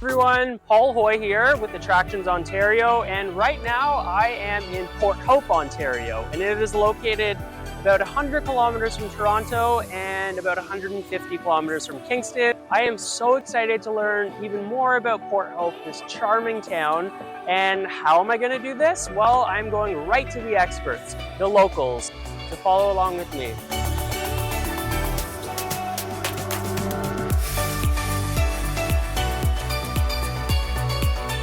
Everyone, Paul Hoy here with Attractions Ontario, and right now I am in Port Hope, Ontario, and it is located about 100 kilometers from Toronto and about 150 kilometers from Kingston. I am so excited to learn even more about Port Hope, this charming town. And how am I going to do this? Well, I'm going right to the experts, the locals, to follow along with me.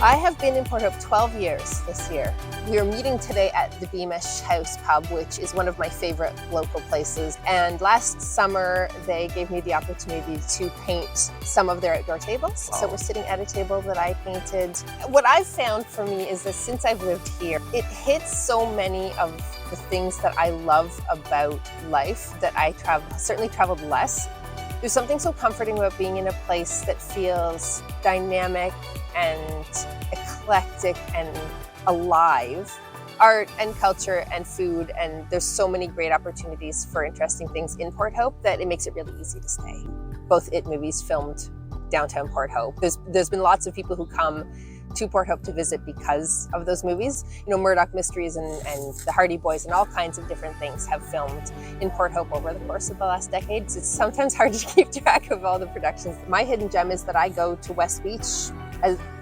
I have been in Port Hope 12 years this year. We are meeting today at the Beamish House Pub, which is one of my favorite local places. And last summer, they gave me the opportunity to paint some of their outdoor tables. Wow. So we're sitting at a table that I painted. What I've found for me is that since I've lived here, it hits so many of the things that I love about life that I certainly traveled less. There's something so comforting about being in a place that feels dynamic and eclectic and alive. Art and culture and food, and there's so many great opportunities for interesting things in Port Hope that it makes it really easy to stay. Both IT movies filmed downtown Port Hope. There's been lots of people who come to Port Hope to visit because of those movies. You know, Murdoch Mysteries and the Hardy Boys and all kinds of different things have filmed in Port Hope over the course of the last decades. It's sometimes hard to keep track of all the productions. My hidden gem is that I go to West Beach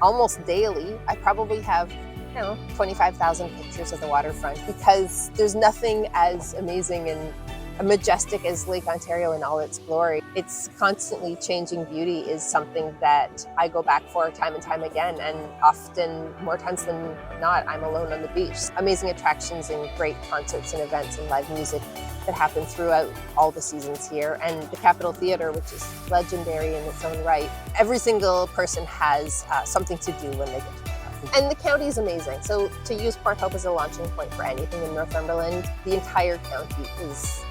almost daily. I probably have 25,000 pictures of the waterfront because there's nothing as amazing and majestic as Lake Ontario in all its glory. Its constantly changing beauty is something that I go back for time and time again, and often, more times than not, I'm alone on the beach. Amazing attractions and great concerts and events and live music that happen throughout all the seasons here. And the Capitol Theatre, which is legendary in its own right. Every single person has something to do when they get to Port Hope. And the county is amazing. So to use Port Hope as a launching point for anything in Northumberland, the entire county is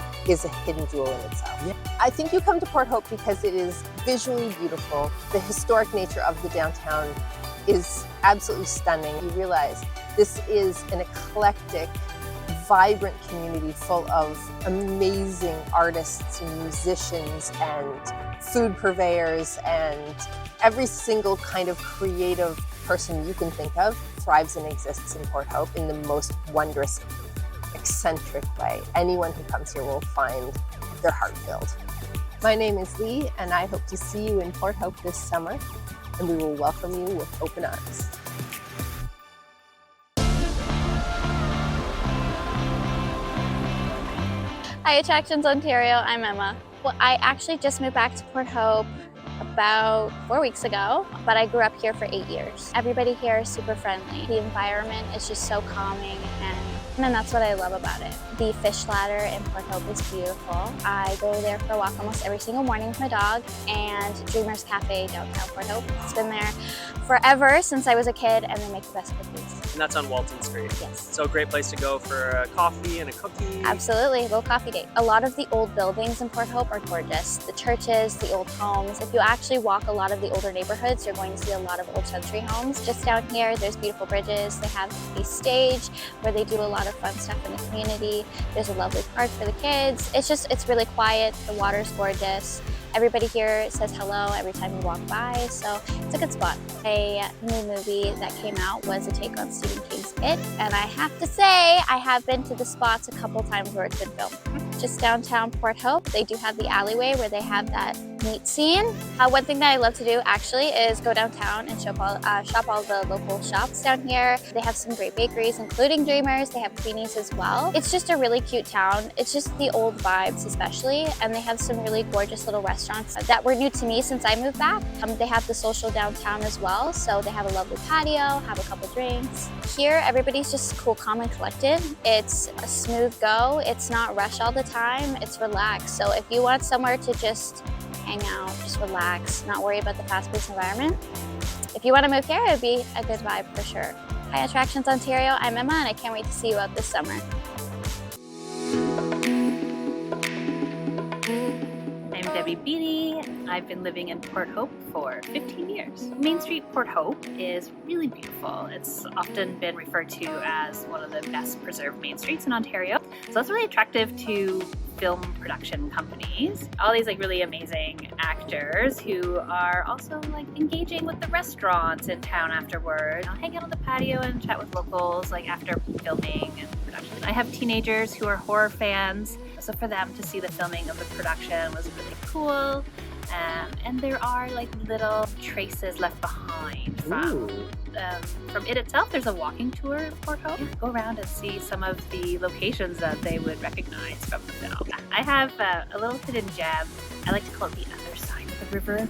a hidden jewel in itself. Yeah. I think you come to Port Hope because it is visually beautiful. The historic nature of the downtown is absolutely stunning. You realize this is an eclectic, vibrant community full of amazing artists and musicians and food purveyors, and every single kind of creative person you can think of thrives and exists in Port Hope in the most wondrous, eccentric way. Anyone who comes here will find their heart filled. My name is Lee, and I hope to see you in Port Hope this summer, and we will welcome you with open arms. Hi, Attractions Ontario, I'm Emma. Well, I actually just moved back to Port Hope about 4 weeks ago, but I grew up here for 8 years. Everybody here is super friendly. The environment is just so calming, and that's what I love about it. The fish ladder in Port Hope is beautiful. I go there for a walk almost every single morning with my dog, and Dreamers Cafe downtown Port Hope. It's been there forever, since I was a kid, and they make the best cookies. And that's on Walton Street. Yes. So a great place to go for a coffee and a cookie. Absolutely, little coffee date. A lot of the old buildings in Port Hope are gorgeous. The churches, the old homes. If you actually walk a lot of the older neighborhoods, you're going to see a lot of old century homes. Just down here, there's beautiful bridges. They have a stage where they do a lot of fun stuff in the community. There's a lovely park for the kids. It's really quiet. The water's gorgeous. Everybody here says hello every time you walk by, so it's a good spot. A new movie that came out was a take on Stephen King's It, and I have to say, I have been to the spots a couple times where it's been filmed. Just downtown Port Hope, they do have the alleyway where they have that meat scene. One thing that I love to do actually is go downtown and shop all the local shops down here. They have some great bakeries, including Dreamers. They have Queenie's as well. It's just a really cute town. It's just the old vibes especially, and they have some really gorgeous little restaurants that were new to me since I moved back. They have the social downtown as well, so they have a lovely patio, have a couple drinks. Here, everybody's just cool, calm, and collected. It's a smooth go. It's not rush all the time. It's relaxed. So if you want somewhere to just hang out, just relax, not worry about the fast-paced environment, if you want to move here, it would be a good vibe for sure. Hi, Attractions Ontario, I'm Emma, and I can't wait to see you out this summer. I'm Debbie Beatty. I've been living in Port Hope for 15 years. Main Street Port Hope is really beautiful. It's often been referred to as one of the best preserved main streets in Ontario. So that's really attractive to film production companies. All these like really amazing actors who are also like engaging with the restaurants in town afterward. I'll hang out on the patio and chat with locals like after filming and production. I have teenagers who are horror fans, so for them to see the filming of the production was really cool. And there are like little traces left behind from it itself. There's a walking tour of Port Hope. Go around and see some of the locations that they would recognize from the film. I have a little hidden gem. I like to call it the other side of the river.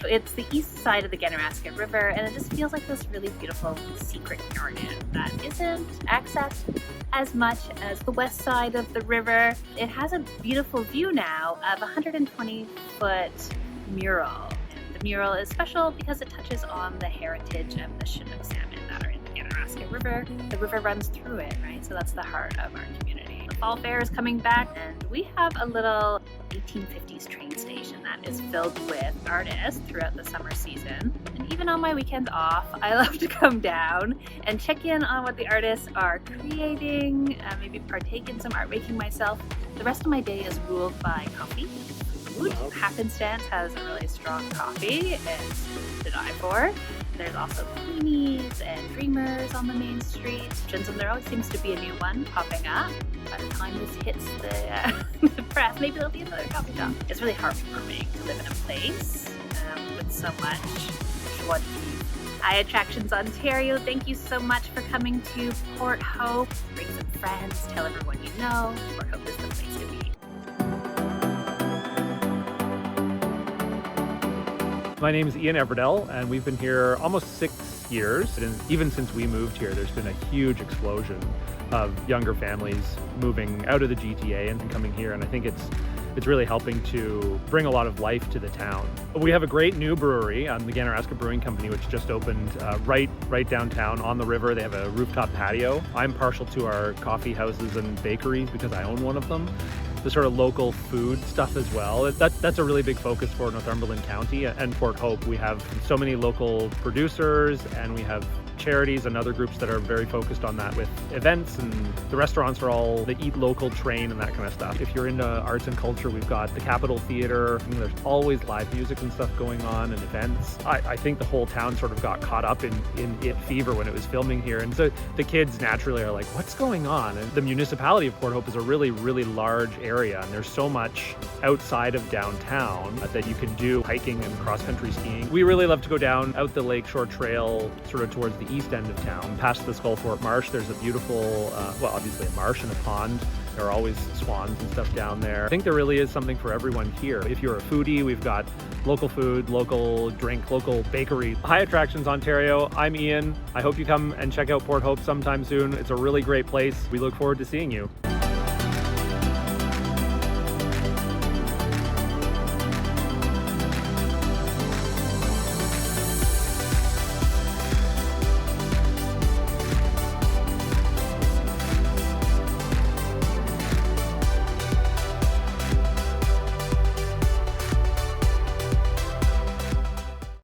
It's the east side of the Ganaraska River, and it just feels like this really beautiful secret garden that isn't accessed as much as the west side of the river. It has a beautiful view now of a 120-foot mural. And the mural is special because it touches on the heritage of the Chinook salmon that are in the Ganaraska River. The river runs through it, right? So that's the heart of our community. The fall fair is coming back, and we have a little 1850s train station that is filled with artists throughout the summer season. And even on my weekends off, I love to come down and check in on what the artists are creating, maybe partake in some art making myself. The rest of my day is ruled by coffee. Food. Happenstance has a really strong coffee. It's to die for. There's also Queenies and Dreamers on the main street. And there always seems to be a new one popping up. By the time this hits the press, maybe there'll be another coffee shop. It's really heartwarming to live in a place with so much joie de vivre. Hi Attractions Ontario, thank you so much for coming to Port Hope. Bring some friends, tell everyone you know. Port Hope is the place to be. My name is Ian Everdell, and we've been here almost 6 years. And even since we moved here, there's been a huge explosion of younger families moving out of the GTA and coming here, and I think it's really helping to bring a lot of life to the town. We have a great new brewery, the Ganaraska Brewing Company, which just opened right downtown on the river. They have a rooftop patio. I'm partial to our coffee houses and bakeries because I own one of them. The sort of local food stuff as well. That's a really big focus for Northumberland County and Port Hope. We have so many local producers, and we have charities and other groups that are very focused on that with events, and the restaurants are all the eat local train and that kind of stuff. If you're into arts and culture, we've got the Capitol Theatre. I mean, there's always live music and stuff going on and events. I think the whole town sort of got caught up in it fever when it was filming here, and so the kids naturally are like, what's going on? And the municipality of Port Hope is a really, really large area, and there's so much outside of downtown that you can do hiking and cross-country skiing. We really love to go down out the Lakeshore Trail sort of towards the east end of town. Past the Skullfort Marsh, there's a beautiful, well, obviously a marsh and a pond. There are always swans and stuff down there. I think there really is something for everyone here. If you're a foodie, we've got local food, local drink, local bakery. Hi Attractions Ontario, I'm Ian. I hope you come and check out Port Hope sometime soon. It's a really great place. We look forward to seeing you.